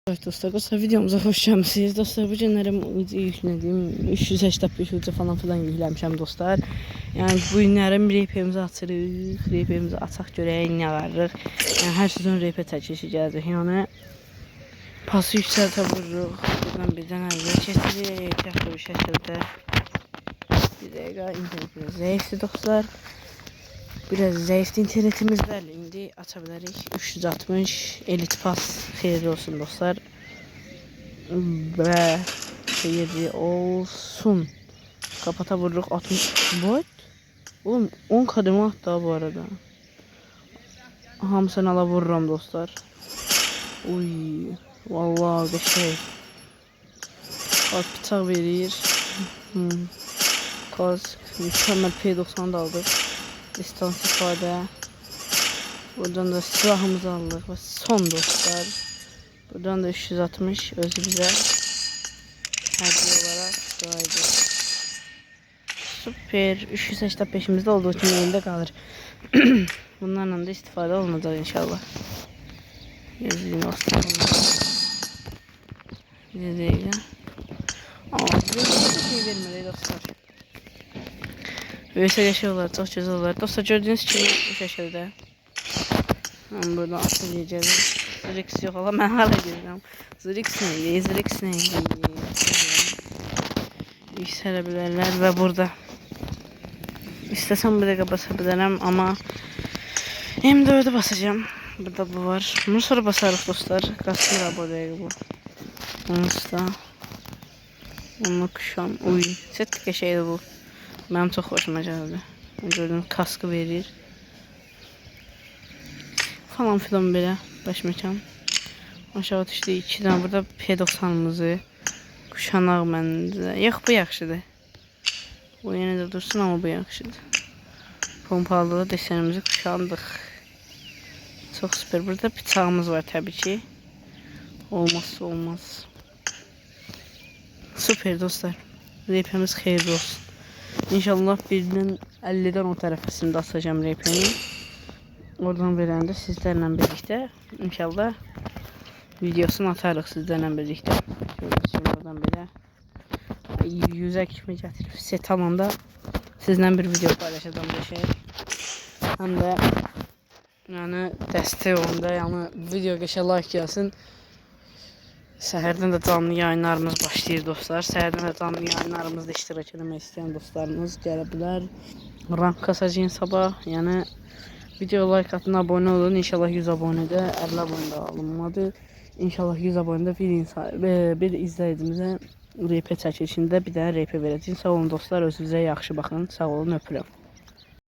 Evet dostlar, videomuza hoş gəlmisiniz. Dostlar, bu günlərim yüklədiyim 385 ucu falan yükləmişəm dostlar. Yəni bu günlərim reypimizi açırıq, reypimizi açaq görək nə varıq. Yəni hər sezon reypə çəkilişi gələcək. Yəni pası yüksəltə vururuq. Buradan birdən əvvəl keçirik. Yaxşı bir şəkildə. Bir dəqiqə internet zəifdir dostlar. Biraz zayıf internetimizdə indi aça bilərik. 360 elit pas xeyirli olsun dostlar. Və xeyirli olsun. Kapata vururuq 60. What? Oğlum 10 kademe attı bu arada. Hamısını ala vururam dostlar. Uy, vallahi qəşəng. Bak bıçaq verir. Kask, mükemmel P90 da aldık. Distans ifadə. Buradan da silahımızı aldık ve son dostlar. Buradan da 360 özü bize hediye olarak qaydı. Süper. 385'imizde olduğu için elinde kalır. Bunlarla da istifade olunacaq inşallah. Yazayım dostlar. Yazayım. Bir şey vermeli dostlar. Böylese yaşıyorlar, çok güzel olar. Dostlar gördüğünüz gibi bu şəkildə. Ben buradan atlayacağım. Zirix yok, ama ben hala görürüm. Zirix neydi? Zirix neydi? Yükselebilirler ve burada. İstesem bir dakika basabilirim ama M4'e basacağım. Burada bu var. Bunu sonra basarıq dostlar. Kasmır buraya bu. Onu da. Onu kuşam. Uy. Setlik şeydi bu. Benim çok hoşuma gəldi. Gördüğünüz kaskı verir. Falan filan belə. Baş mekan. Aşağı düşdü 2 dənə. Burada P90'ımızı. Kuşanaq məndə. Yox, bu yaxşıdır. Bu yenə də dursun, ama bu yaxşıdır. Pompalı desenimizi kuşandıq. Çok süper. Burada bıçağımız var tabii ki. Olmazsa olmaz. Süper dostlar. Reypimiz xeyirli olsun. İnşallah birinin 50'den o tərəfəsində asacağım reypini. Oradan verəndə sizlərlə birlikte inşallah videosunu atarıq sizlərlə birlikte. Şöyle buradan belə 100'ə kimi gətirib set alanda sizlə bir video paylaşacağım bir şey. Həm də yəni dəstək olanda, yəni video qəşə like gəlsin. Səhərdən də canlı yayınlarımız başlayır dostlar. Səhərdən də canlı yayınlarımızda iştirak etmək istəyən dostlarımız gələ bilər. Rank kasacağın sabah. Yəni video like atın, abone olun. İnşallah 100 abonede 50 abonede alınmadı. İnşallah 100 abonede bir izləyicimizə RP çəkilişində bir də RP verəcəyim. Sağ olun dostlar, özünüzə yaxşı baxın. Sağ olun, öpürəm.